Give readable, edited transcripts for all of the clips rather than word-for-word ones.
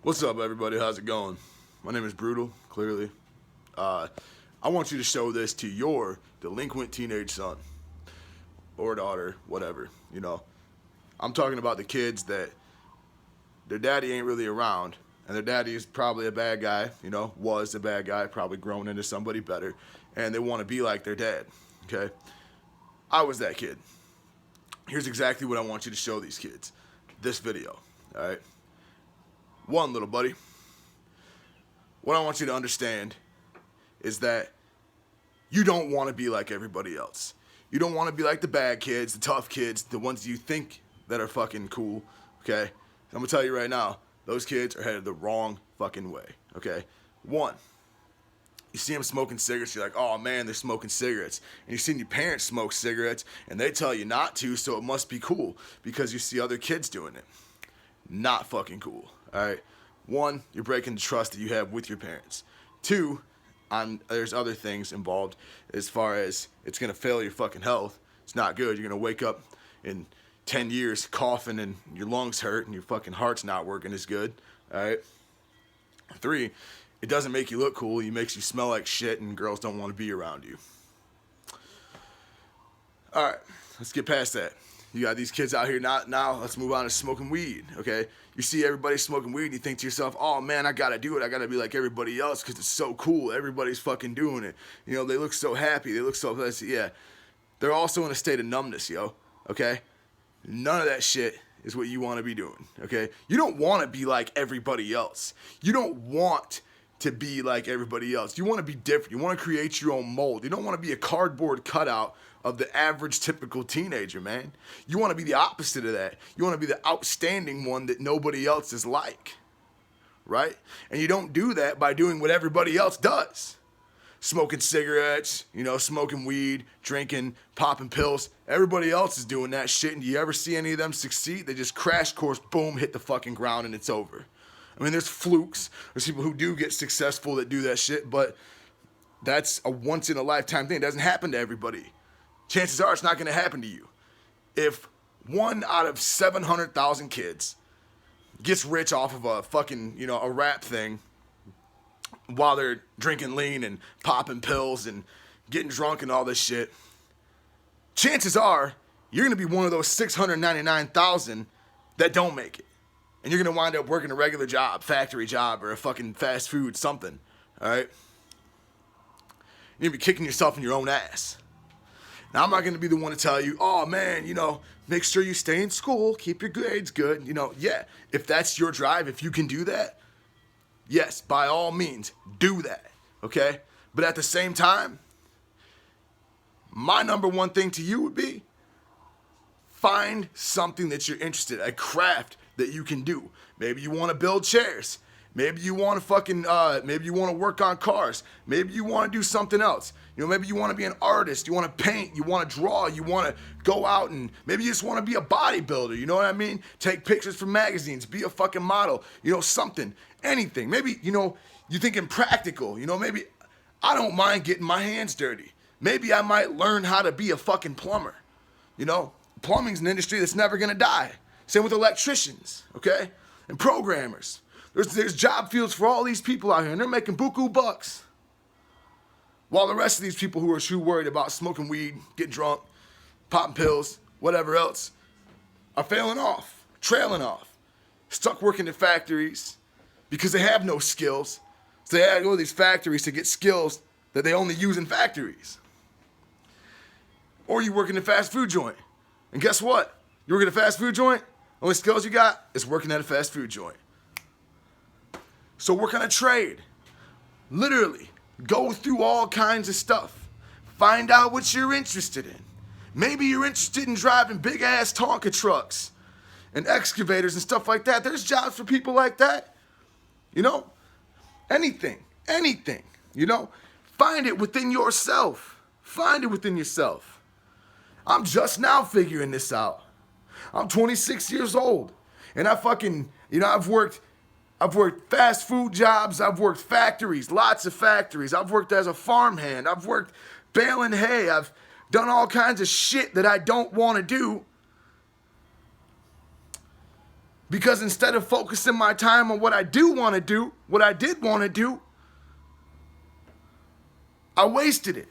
What's up, everybody? How's it going? My name is Brutal, clearly. I want you to show this to your delinquent teenage son or daughter, whatever, I'm talking about the kids that their daddy ain't really around, and their daddy is probably a bad guy, was a bad guy, probably grown into somebody better, and they want to be like their dad, okay? I was that kid. Here's exactly what I want you to show these kids. This video, all right? One, little buddy, what I want you to understand is that you don't want to be like everybody else. You don't want to be like the bad kids, the tough kids, the ones you think that are fucking cool, okay? I'm going to tell you right now, those kids are headed the wrong fucking way, okay? One, you see them smoking cigarettes, you're like, oh man, they're smoking cigarettes. And you've seen your parents smoke cigarettes, and they tell you not to, so it must be cool because you see other kids doing it. Not fucking cool, all right? One, you're breaking the trust that you have with your parents. Two, there's other things involved as far as it's going to fail your fucking health. It's not good. You're going to wake up in 10 years coughing and your lungs hurt and your fucking heart's not working as good, all right? Three, it doesn't make you look cool. It makes you smell like shit and girls don't want to be around you. All right, let's get past that. You got these kids out here now. Let's move on to smoking weed, okay? You see everybody smoking weed and you think to yourself, oh man, I gotta do it. I gotta be like everybody else because it's so cool. Everybody's fucking doing it. They look so happy. They look so blessed. Yeah. They're also in a state of numbness, okay? None of that shit is what you want to be doing, okay? You don't want to be like everybody else. You don't want to be like everybody else. You want to be different. You want to create your own mold. You don't want to be a cardboard cutout of the average typical teenager, man. You want to be the opposite of that. You want to be the outstanding one that nobody else is like, right? And you don't do that by doing what everybody else does. Smoking cigarettes, smoking weed, drinking, popping pills. Everybody else is doing that shit, and do you ever see any of them succeed? They just crash course, boom, hit the fucking ground, and it's over. I mean, there's flukes. There's people who do get successful that do that shit, but that's a once-in-a-lifetime thing. It doesn't happen to everybody. Chances are it's not going to happen to you. If 1 out of 700,000 kids gets rich off of a fucking, a rap thing while they're drinking lean and popping pills and getting drunk and all this shit, chances are you're going to be one of those 699,000 that don't make it. And you're going to wind up working a regular job, factory job, or a fucking fast food something, all right? You're going to be kicking yourself in your own ass. Now, I'm not going to be the one to tell you, oh, man, make sure you stay in school, keep your grades good. Yeah, if that's your drive, if you can do that, yes, by all means, do that, okay? But at the same time, my number one thing to you would be find something that you're interested in, a craft that you can do. Maybe you want to build chairs. Maybe you want to maybe you want to work on cars. Maybe you want to do something else. Maybe you want to be an artist. You want to paint. You want to draw. You want to go out and maybe you just want to be a bodybuilder. You know what I mean? Take pictures from magazines. Be a fucking model. Something. Anything. Maybe, you're thinking practical. Maybe I don't mind getting my hands dirty. Maybe I might learn how to be a fucking plumber. Plumbing's an industry that's never going to die. Same with electricians, okay? And programmers. There's job fields for all these people out here, and they're making buku bucks. While the rest of these people who are too worried about smoking weed, getting drunk, popping pills, whatever else, are trailing off, stuck working in factories because they have no skills. So they had to go to these factories to get skills that they only use in factories. Or you work in a fast food joint. And guess what? You work at a fast food joint, only skills you got is working at a fast food joint. So work on a trade. Literally, go through all kinds of stuff. Find out what you're interested in. Maybe you're interested in driving big-ass Tonka trucks and excavators and stuff like that. There's jobs for people like that. Anything. Find it within yourself. I'm just now figuring this out. I'm 26 years old, and I've worked fast food jobs, I've worked factories, lots of factories, I've worked as a farmhand, I've worked baling hay, I've done all kinds of shit that I don't want to do. Because instead of focusing my time on what I do want to do, what I did want to do, I wasted it.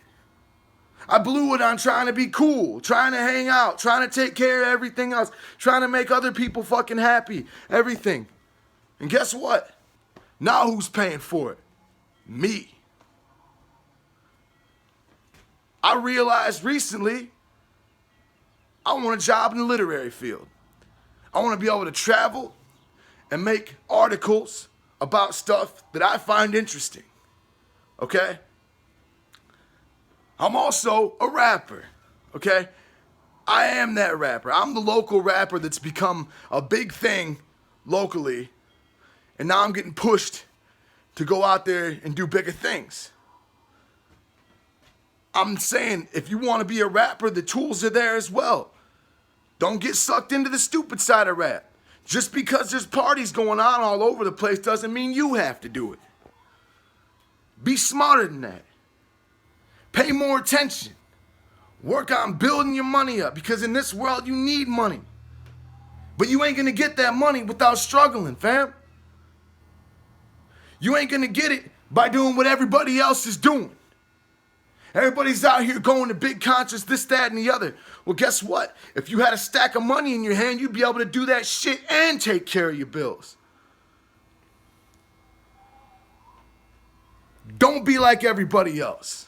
I blew it on trying to be cool, trying to hang out, trying to take care of everything else, trying to make other people fucking happy, everything. And guess what? Now who's paying for it? Me. I realized recently I want a job in the literary field. I want to be able to travel and make articles about stuff that I find interesting. Okay? I'm also a rapper. Okay? I am that rapper. I'm the local rapper that's become a big thing locally. And now I'm getting pushed to go out there and do bigger things. I'm saying if you want to be a rapper, the tools are there as well. Don't get sucked into the stupid side of rap. Just because there's parties going on all over the place doesn't mean you have to do it. Be smarter than that. Pay more attention. Work on building your money up, because in this world you need money. But you ain't gonna get that money without struggling, fam. You ain't gonna get it by doing what everybody else is doing. Everybody's out here going to big concerts, this, that, and the other. Well, guess what? If you had a stack of money in your hand, you'd be able to do that shit and take care of your bills. Don't be like everybody else.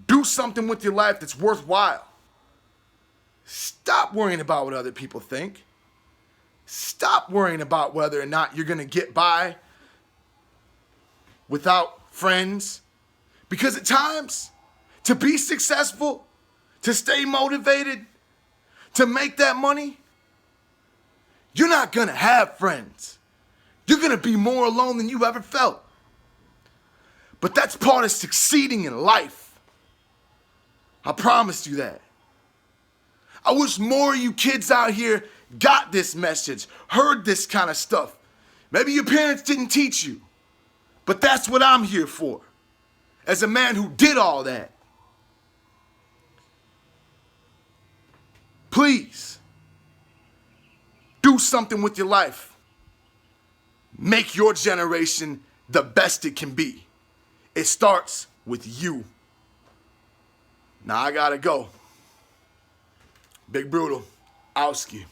Do something with your life that's worthwhile. Stop worrying about what other people think. Stop worrying about whether or not you're going to get by without friends. Because at times, to be successful, to stay motivated, to make that money, you're not going to have friends. You're going to be more alone than you ever felt. But that's part of succeeding in life. I promise you that. I wish more of you kids out here got this message, heard this kind of stuff. Maybe your parents didn't teach you, but that's what I'm here for. As a man who did all that. Please, do something with your life. Make your generation the best it can be. It starts with you. Now I gotta go. Big Brutal, Owski.